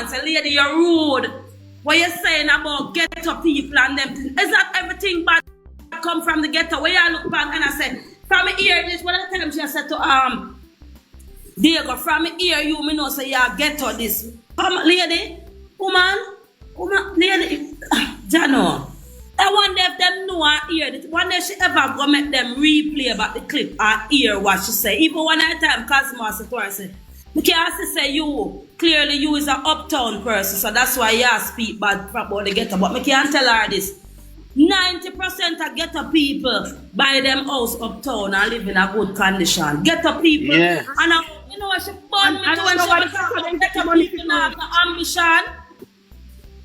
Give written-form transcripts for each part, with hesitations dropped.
man say, lady, you're rude. What you saying about ghetto people and them? Is that everything bad come from the ghetto? Where you look back and I say, from here, this what I tell him, she said to Diego, from here, you me know say you ghetto this. Come, lady, woman, lady, Jano. I wonder if them know I hear it. Wonder if she ever go make them replay about the clip or hear what she say. Even one at a time, Cosmo said to her, say, I can't say you, clearly you is an uptown person, so that's why you speak bad about the ghetto. But I can't tell her this. 90% of ghetto people buy them house uptown and live in a good condition. Ghetto people, yeah. And you know what she born me to when she was talking ghetto people have no ambition.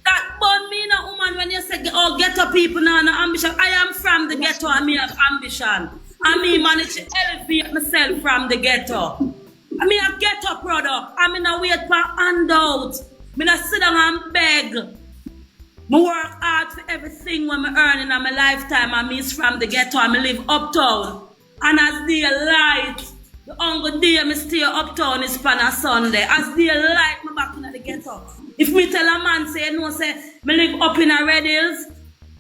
That born me no woman when you say, oh, ghetto people now no ambition. I am from the ghetto and me have ambition. And me manage to elevate myself from the ghetto. I mean a ghetto product. I mean a wait for handout. Me not sit down and beg. Me work hard for everything when me earn in my lifetime. I mean from the ghetto and me live uptown. And as day light, the only day me stay uptown is on a Sunday. As day light, me back in the ghetto. If me tell a man say no, say me live up in a Red Hills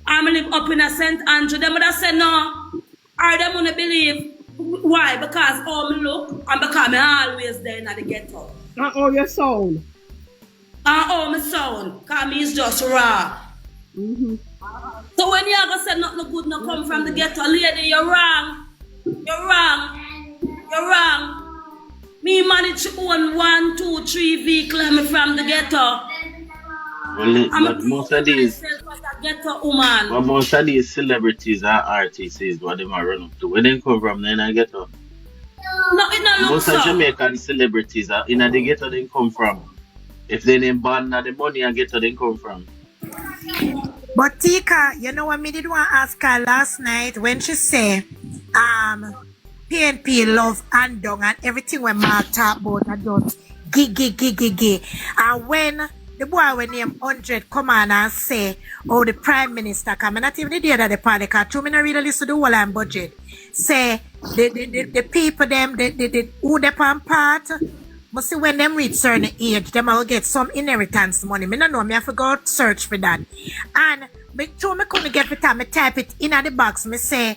and me live up in a St. Andrew, them would say no. Or them wouldn't believe. Why? Because how me look and because me always there in the ghetto. And how you sound? And how me sound. Because me is just raw. So when you ever say nothing good no come from the ghetto, lady, you're wrong. You're wrong. You're wrong. Me manage to own 1, 2, 3 vehicles from the ghetto. Well, but most of these, but most of these celebrities are artists is what they might run up to. Where they come from, then I ghetto. No, it not most look of so. Jamaican celebrities are in the ghetto they come from. If they ain't born now the money I ghetto they come from. But Tika, you know what me did want to ask her last night when she say, PNP love Andong and everything when Mark talk about I just gig. And when the boy when name 100 come on and say, oh, the Prime Minister come, and not even the day that the party car, two minutes really listen to the whole and budget. Say the people them the who they pan part must see when them reach certain age, them will get some inheritance money. Me no know, me have to go search for that. And me true me couldn't get the time, me type it in the box, me say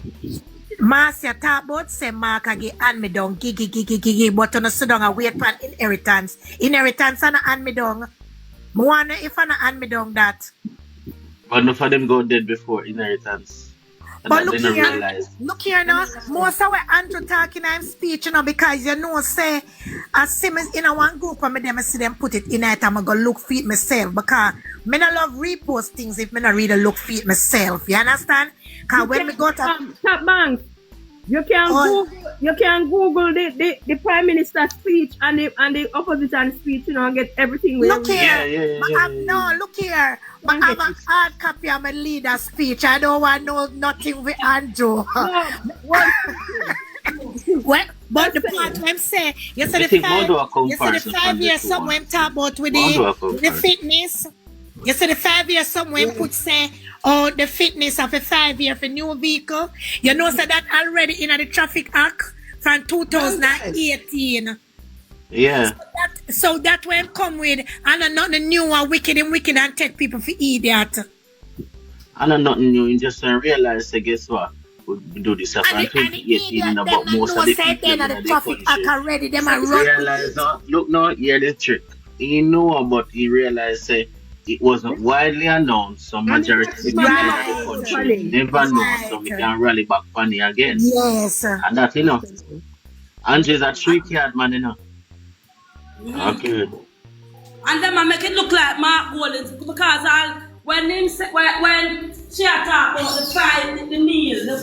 Marcia talk about say Mark agi hand me down gigi but on sit down and wait for an inheritance and hand me down. Me wonder if I hand me down that. But enough of them go dead before inheritance. And but look here now, most of what Andrew talking in speech, you know, because you know, say, as same as in a one group, and I see them put it in it, I'm going to look for it myself, because I don't love repost things if I don't really look for it myself, you understand? Because when we go to... Top bank, you can Google the Prime Minister's speech and the opposition speech, you know, and get everything. Look here. Yeah. No, look here. I have a hard copy of my leader's speech. I don't want to know nothing with Andrew. Well, but the part I'm saying, you said the 5 years somewhere talk about with the fitness. You said the 5 years somewhere put say, oh, the fitness of a 5 year for new vehicle. You know, so that already in the traffic act from 2018. Yeah. So that when come with, and nothing new and wicked and take people for idiot. And nothing new, you just realize, guess what? We do this from 2018 about most of the people in the traffic act already, them are run. Realize, look now, hear the trick. He know, but he realized, say, it wasn't widely announced, so majority of the people in the country never know, so we can rally back funny again. Yes. And that, you know, Andrew's a street yard man, you know. Okay. And then I make it look like Mark Goldens because when she talk about the meal, the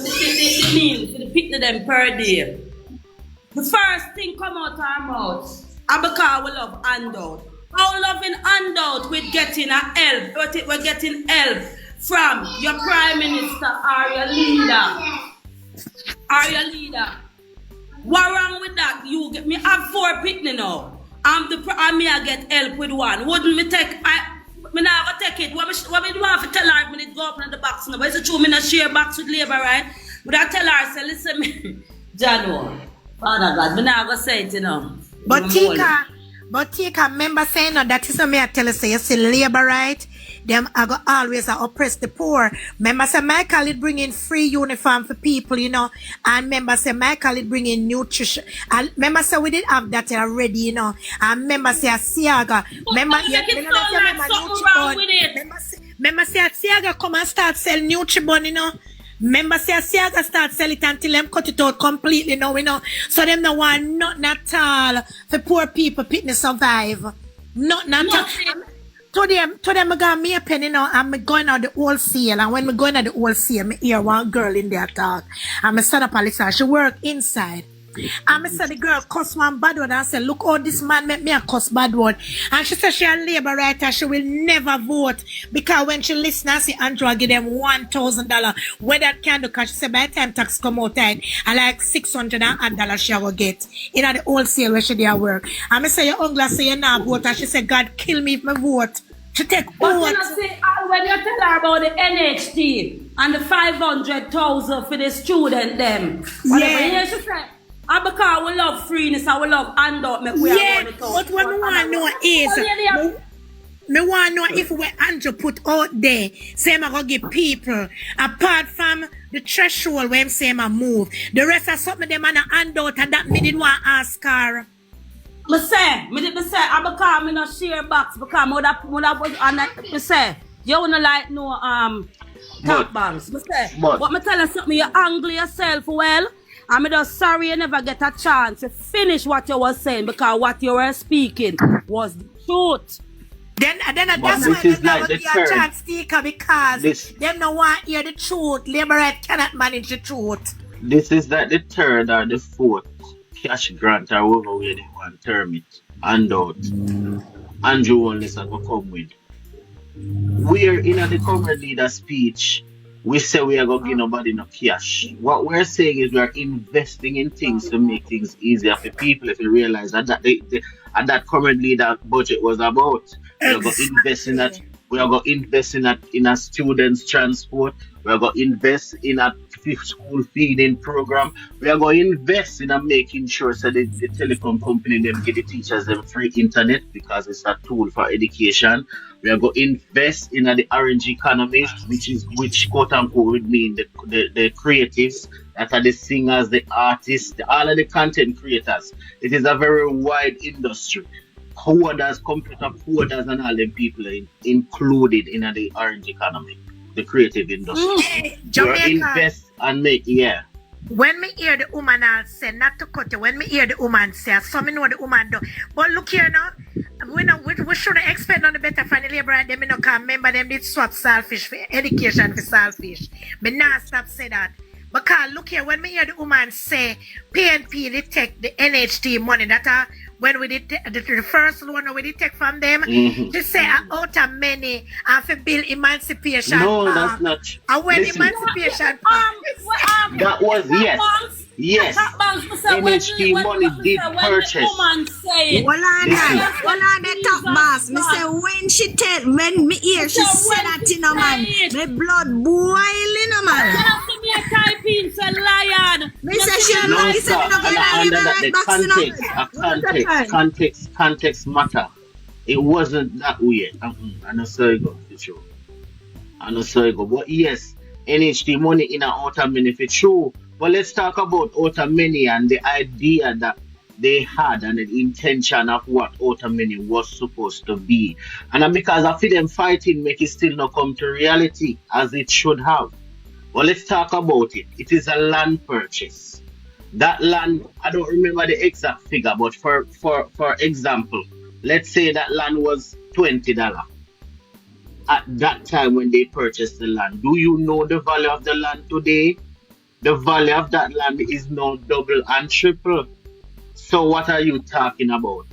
meal for the people them per day, the first thing come out our mouth, and because we love handout. How loving handout with getting a help, but we're getting help from your Prime Minister or your leader. What wrong with that? You get me have 4 picnic now. I get help with 1. Wouldn't me take me not gonna take it. What me do have to tell her when it go up in the box now? But it's true me not share box with labor, right? But I tell her, say, listen me, Jano, Father God, me not gonna say it, you know. But Tika, But take a member saying no, that is what me I tell you, say you see labor right, them I go always oppress the poor. Member say Michael it bring in free uniform for people, you know, and member say Michael it bring in nutrition. And member say we did have that already, you know. And member say a Siaga. Member Member say a Siaga come and start sell Nutribun, you know. Remember, say Siaga start sell it until them cut it out completely now, you know. So them no want nothing at all for poor people pitney survive. Nothing at all. To them I got me a penny now and me going out the wholesale, and when me going out the wholesale, me hear one girl in there talk. And me stand up and listen, she work inside. And me said the girl cuss one bad word and said, look how this man make me a cuss bad word. And she said she a labor writer, she will never vote. Because when she listen and see Andrew give them $1,000, where that can do, because she said by the time tax come out, I like $600 she will get. In the wholesale where she there work. And me say your uncle say you not vote, and she said, God kill me if me vote. She take but vote. you know, see, when you tell her about the NHT and the 500,000 for the student them, whatever, yeah, she said, and because we love freeness and we love handout, make we yeah, but what we want to know is, me want to know if we Andrew put out there, say I'm going to give people, apart from the threshold where I'm saying I move, the rest of something them and a handout, and that me didn't want to ask her. Me say, and because I not share box, because I was on that, me say, you wouldn't like no top banks. Me say, but me tell you something, you angle yourself well. I'm just sorry you never get a chance to finish what you were saying, because what you were speaking was the truth. Then that's why they never give a chance speaker, because them no want to hear the truth. Labor right cannot manage the truth. This is like the third or the fourth cash grant or whatever way they want to term it. Handout. Andrew only said we come with. We're in the current leader speech. We say we are going to give nobody no cash. What we're saying is we're investing in things to make things easier for people. If you realize that that currently that budget was about, we are going to invest in that. We are going to invest in that in a students' transport. We are going to invest in a school feeding program. We are going to invest in making sure that the telecom company them give the teachers them free internet, because it's a tool for education. We are going to invest in the orange economy, which quote unquote would mean the creatives, that are the singers, the artists, all of the content creators. It is a very wide industry. Coders, computer coders, and all them people are included in the orange economy, the creative industry. Jamaica, invest and make, yeah. When me hear the woman say, not to cut you, when me hear the woman say, so me know the woman do. But look here now, we shouldn't expect none better from the labor, and them no can remember them did swap selfish for education for selfish. Me not stop say that. Because look here, when me hear the woman say PNP they take the NHT money that when we did the first one we did take from them, to say out of money and for build emancipation. No, that's not. And when emancipation that was yes. NHT money did purchase. Hold on, the top boss. Me say when me hear she said that in a man, my blood boiling a man. Me say she No, he sir. said no Context matter. It wasn't that way. I know so you go for sure. I know so you go. But yes, NHT money in and out of money for sure. But let's talk about out of money and the idea that they had and the intention of what out of money was supposed to be. And because I feel them fighting make it still not come to reality as it should have. Well, let's talk about it. It is a land purchase. That land, I don't remember the exact figure, but for example, let's say that land was $20 at that time when they purchased the land. Do you know the value of the land today? The value of that land is now double and triple. So what are you talking about?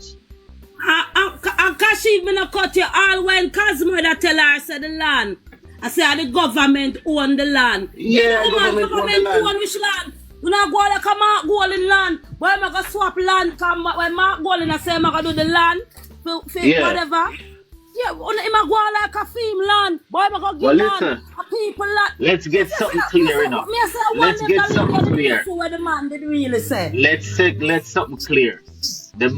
Kashif, me not cut you all when Cosmo that tell her say the land. I say the government own the land. Yeah, the government own which land? We not go like a Mark Golding land. Why am I going to swap land? When Mark Golding I say I'm going to do the land for whatever. Yeah, I'm going to go like a theme land. Why am I going to give land a people land? Let's get something clear enough. Let's get something clear. What the man did really say. Let's something clear. The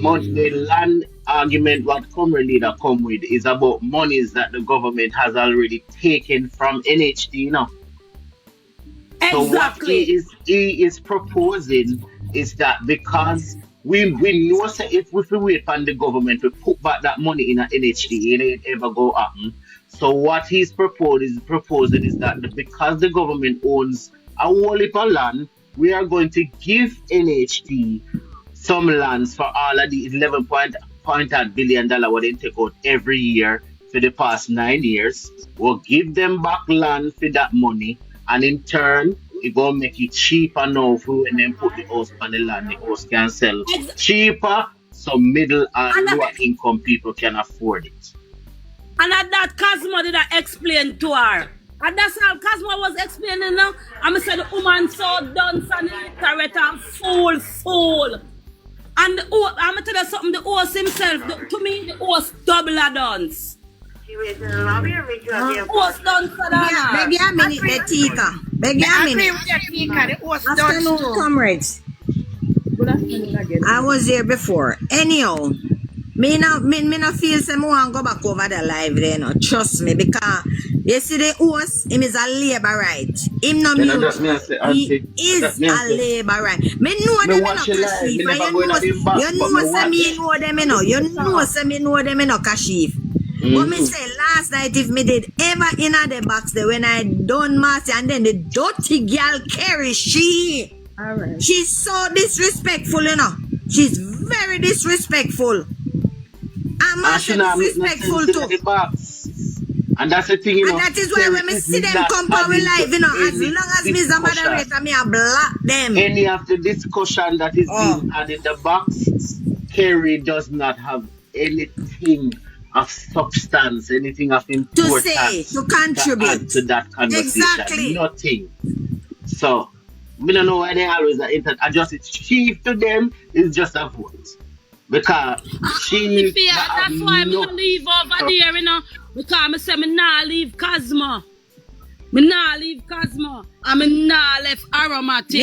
land argument what Comrade Leader come with is about monies that the government has already taken from NHD, you know. So what Exactly. he is proposing is that because we know say if we wait on the government to put back that money in a NHD, it ain't ever go happen. So what he's proposing is that because the government owns a whole heap of land, we are going to give NHD some lands for all of the 11.8 billion dollar what they take out every year for the past 9 years. We'll give them back land for that money, and in turn, it gonna make it cheaper now for when them put the house on the land. The house can sell cheaper, so middle and lower income people can afford it. And at that Cosmo did I explain to her. And that's how Cosmo was explaining now. I said the woman so dunce and illiterate and fool. And I'm gonna tell you something, the host himself, to me, the host double a dunce. Host dunce for that. Beg a minute, Betika. Beg a minute. Afternoon, comrades. Good afternoon again. I was here before. Anyhow, me no feel say me want go back over the live there, no. Trust me, because you see the host, him is a labor right. Him no mute. He is a labor right. Me know them in no kashif. You know say me know them in no. You know say me know them in no kashif. But me say last night if me did ever in the box there when I done Marty and then the dirty girl carry she. Alright. She's so disrespectful, you know. She's very disrespectful. And Marty disrespectful too. And that's the thing, you know. And that is why when me see them come on with live, you know, as long as me is a moderator, me a block them. Any of the discussion that is being had in the box, Kerry does not have anything of substance, anything of importance to say, to contribute to that conversation. Exactly. Nothing. So, we don't know why they always are adjust it. Chief to them is just a vote. Because she that's why me don't leave over there, you know. Because me say me nah leave Cosmo. Me nah leave Cosmo. And me nah left Aromatic.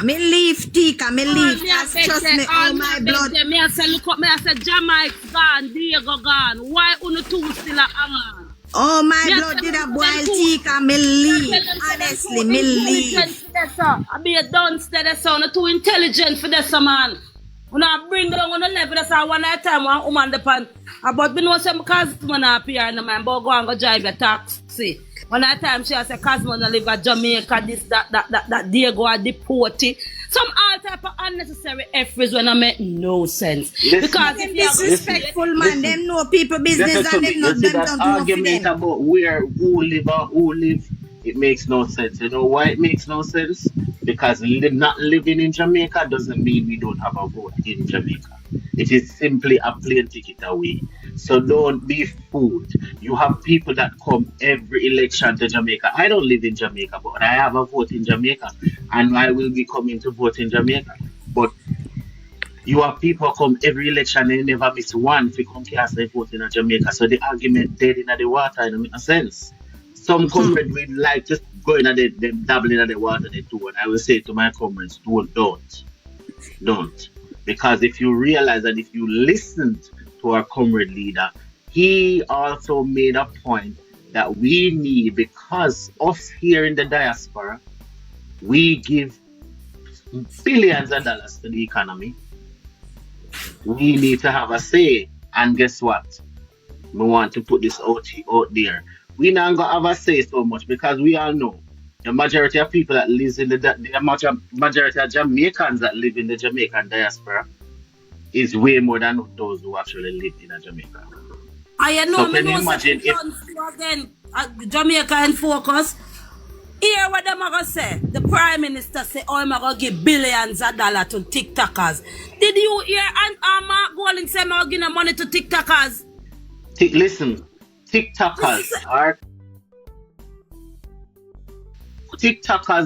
Me leave Tika, me leave. Trust me, all my blood. Me I say look up, me I say Jamaica gone, Diego gone. Why unu two still a hang on? Oh my blood did a boil Tika, me leave. Honestly, me leave. I be a downstairs, so I'm too intelligent for this man. When I bring down on the level, that's how one at time one woman depend. But me know some Cosmo na appear in the man, but go and go drive a taxi. One at time she say Cosmo na live at Jamaica, this, that Diego are deported. Some all type of unnecessary efforts when I make no sense. Because if disrespectful man, them know people business and them not them don't know argument about who live, it makes no sense. You know why it makes no sense? Because not living in Jamaica doesn't mean we don't have a vote in Jamaica. It is simply a plane ticket away. So don't be fooled. You have people that come every election to Jamaica. I don't live in Jamaica, but I have a vote in Jamaica. And I will be coming to vote in Jamaica. But you have people come every election and they never miss one if you come cast their vote in Jamaica. So the argument dead in the water, it doesn't make sense. Some comrades would like just going at them dabbling in the water they do. And I will say to my comrades, don't. Because if you realize that if you listened to our comrade leader, he also made a point that we need, because us here in the diaspora, we give billions of dollars to the economy. We need to have a say. And guess what? We want to put this out there. We not gonna have a say so much because we all know the majority of people that live in the majority of Jamaicans that live in the Jamaican diaspora is way more than those who actually live in Jamaica. I know, so can you imagine if again, Jamaica in focus. Here what them are gonna say? The Prime Minister say, "Oh, I'm gonna give billions of dollars to TikTokers." Did you hear? And Mark Golding say, "I'm gonna give money to TikTokers." Listen. TikTokers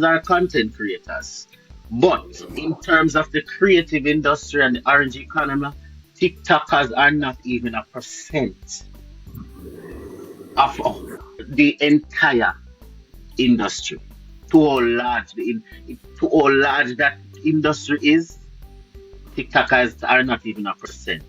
are content creators, but in terms of the creative industry and the orange economy, TikTokers are not even 1% of the entire industry. To how large that industry is, TikTokers are not even a percent.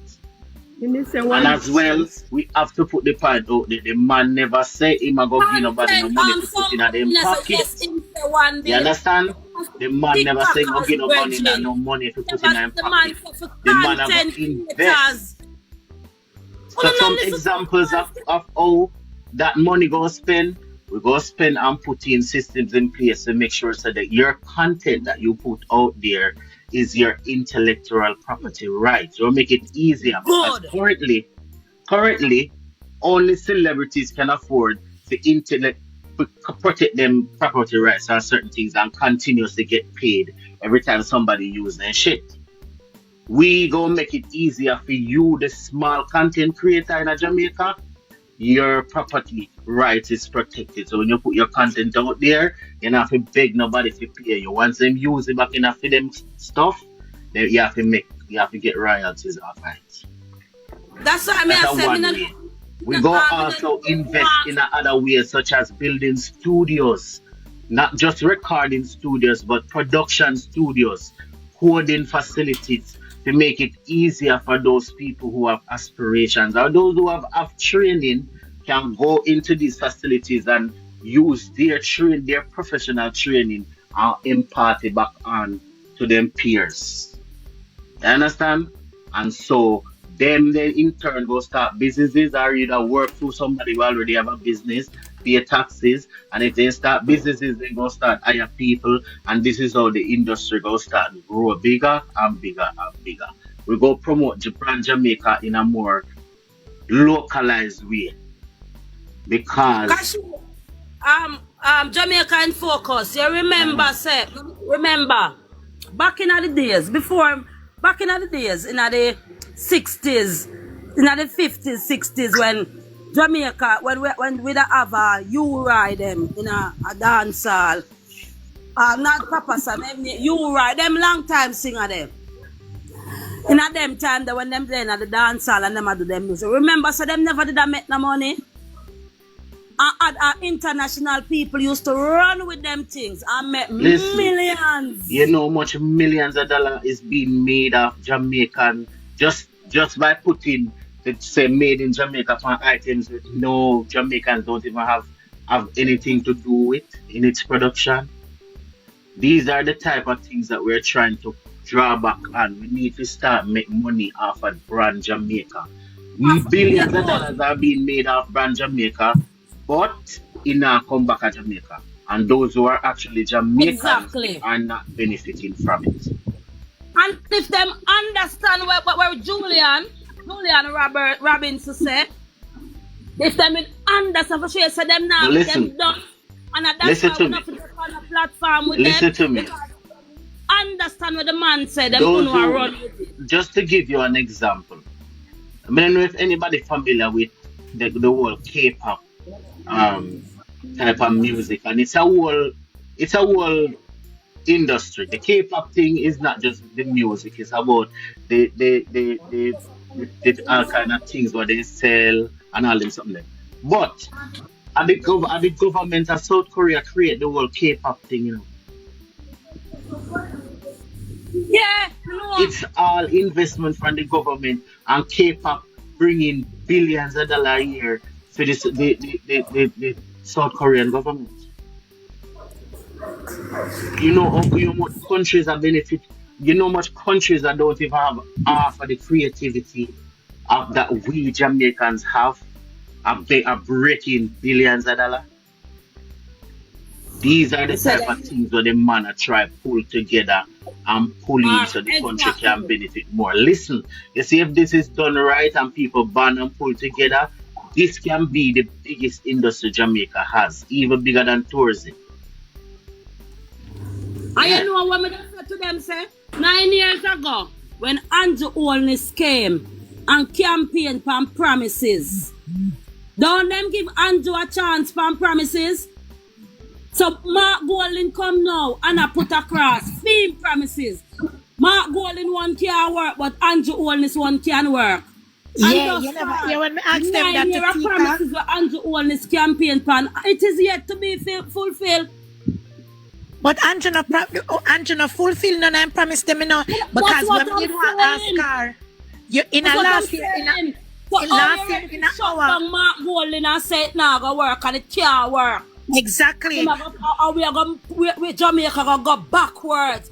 You need say And one. as well, we have to put the point out that the man never say him a go give nobody no money to put in a them pocket. Yes, in say one You day. understand? The man never say him go give no money Virgin. no money to put in a The pocket. man for The man have content to invest. creators. So some examples of how that money go spend, we go spend and put in systems in place to make sure so that your content that you put out there is your intellectual property right. So make it easier. Because currently, only celebrities can afford to protect them property rights on certain things and continuously get paid every time somebody uses their shit. We gonna make it easier for you, the small content creator in Jamaica. Your property rights is protected. So when you put your content out there, you don't have to beg nobody to pay you. Once them use it back in for them stuff, then you have to get royalties off it. That's what I That's one way. We go also invest in other ways, such as building studios, not just recording studios, but production studios, coding facilities, to make it easier for those people who have aspirations or those who have training can go into these facilities and use their professional training and impart it back on to them peers. You understand? And so them then in turn go start businesses or either work through somebody who already have a business, pay taxes, and if they start businesses, they go start hire people, and this is how the industry go start to grow bigger and bigger and bigger. We go promote brand Jamaica in a more localized way because Jamaica in focus. You remember, back in the days in the 60s, in the 50s, 60s when Jamaica, when we have a you ride them in a dance hall. Not Papa Sam, you ride them long time singer them. In a them time that when them playing at the dance hall and them do them music. Remember, so them never did make no money. And international people used to run with them things and make millions. You know how much millions of dollars is being made of Jamaican just by putting the say made in Jamaica on items that no Jamaicans don't even have anything to do with in its production. These are the type of things that we're trying to draw back on. We need to start make money off of brand Jamaica. Billions of dollars are being made off brand Jamaica, but in a come back at Jamaica. And those who are actually Jamaicans are not benefiting from it. And if them understand what Julian Robbins said, if them understand for sure, so them now them done. And that's why we're not on a platform with listen them. To me. Understand what the man said, them who run with it. Just to give you an example, I don't know if anybody familiar with the whole K-pop type of music, and it's a whole industry. The K-pop thing is not just the music; it's about the all kind of things what they sell and all them something. But the government of South Korea create the whole K-pop thing, you know. Yeah, no. It's all investment from the government, and K-pop bringing billions of dollars a year to the South Korean government. You know how much countries are benefit. You know much countries that don't even have half of the creativity of that we Jamaicans have. Are breaking billions of dollars. These are the type of things that the man are try pull together and pull in so the country can benefit more. Listen, you see, if this is done right and people band and pull together, this can be the biggest industry Jamaica has, even bigger than tourism. And you know what I said to them, say? 9 years ago, when Andrew Holness came and campaigned on promises, don't them give Andrew a chance on promises? So Mark Golding come now and I put across theme promises. Mark Golding one can't work, but Andrew Holness one can work. Yeah, when me ask them that to promises for Andrew Holness campaign plan, it is yet to be fulfilled. But Angela fulfill none and promise them, you know, because what when I'm we do ask saying. her, you in a That's what I'm last year, saying. in last year, in an hour. Mark Golding and say it now go work and it can't work. Exactly. We Jamaica gonna go backwards.